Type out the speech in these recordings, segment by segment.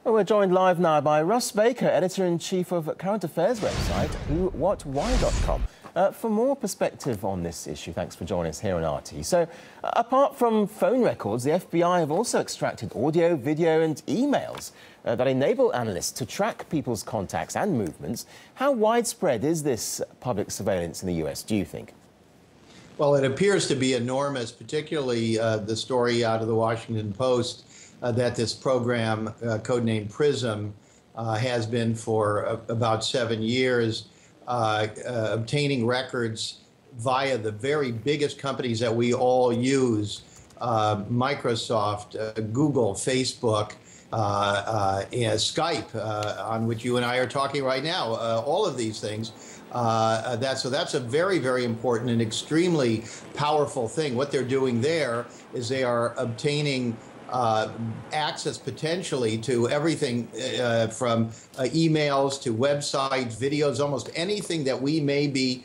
Well, we're joined live now by Russ Baker, editor-in-chief of current affairs website WhoWhatWhy.com. For more perspective on this issue, thanks for joining us here on RT. So, apart from phone records, the FBI have also extracted audio, video and emails that enable analysts to track people's contacts and movements. How widespread is this public surveillance in the US, do you think? Well, it appears to be enormous, particularly the story out of the Washington Post that this program, codenamed PRISM, has been for about 7 years, obtaining records via the very biggest companies that we all use, Microsoft, Google, Facebook, and Skype, on which you and I are talking right now, all of these things. So that's a very, very important and extremely powerful thing. What they're doing there is they are obtaining access potentially to everything from emails to websites, videos, almost anything that we may be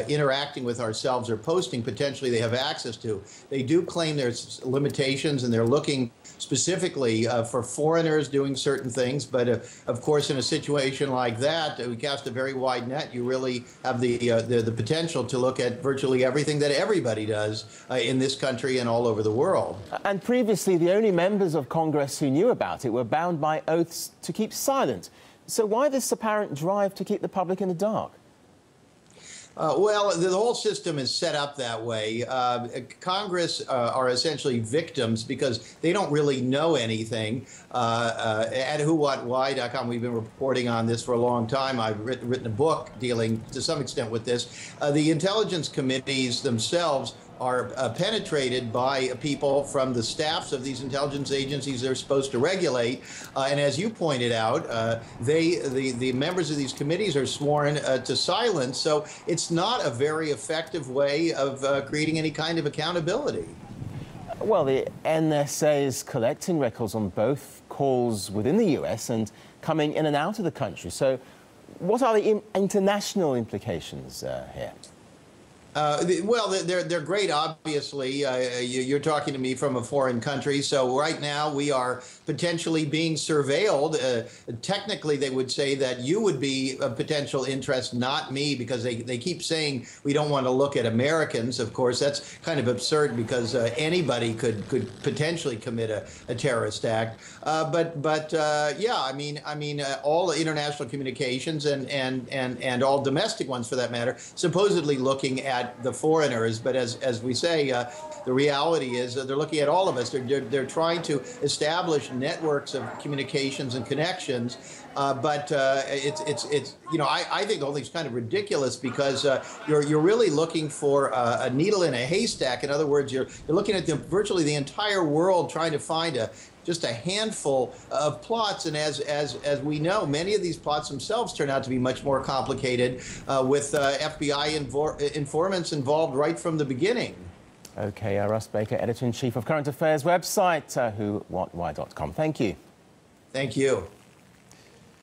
interacting with ourselves or posting, potentially they have access to. They do claim there's limitations, and they're looking specifically for foreigners doing certain things. But of course, in a situation like that, we cast a very wide net. You really have the potential to look at virtually everything that everybody does in this country and all over the world. And previously, the only members of Congress who knew about it were bound by oaths to keep silent. So why this apparent drive to keep the public in the dark? Well, the whole system is set up that way. Congress are essentially victims because they don't really know anything. At WhoWhatWhy.com, we've been reporting on this for a long time. I've written a book dealing to some extent with this. The intelligence committees themselves are penetrated by people from the staffs of these intelligence agencies they're supposed to regulate. And as you pointed out, the members of these committees are sworn to silence. So it's not a very effective way of creating any kind of accountability. Well, the NSA is collecting records on both calls within the US and coming in and out of the country. So what are the international implications here? Well, they're great, obviously. You're talking to me from a foreign country, so right now we are potentially being surveilled. Technically, they would say that you would be of potential interest, not me, because they keep saying we don't want to look at Americans. Of course, that's kind of absurd because anybody could potentially commit a terrorist act. Yeah, I mean, all international communications and all domestic ones, for that matter, supposedly looking at the foreigners, but as we say, the reality is they're looking at all of us. They're trying to establish networks of communications and connections, but it's you know, I think the whole thing's kind of ridiculous because you're really looking for a needle in a haystack. In other words, you're looking at virtually the entire world trying to find just a handful of plots, and as we know, many of these plots themselves turn out to be much more complicated, with FBI informants involved right from the beginning. Okay, Russ Baker, editor-in-chief of current affairs website WhoWhatWhy.com. Thank you. Thank you.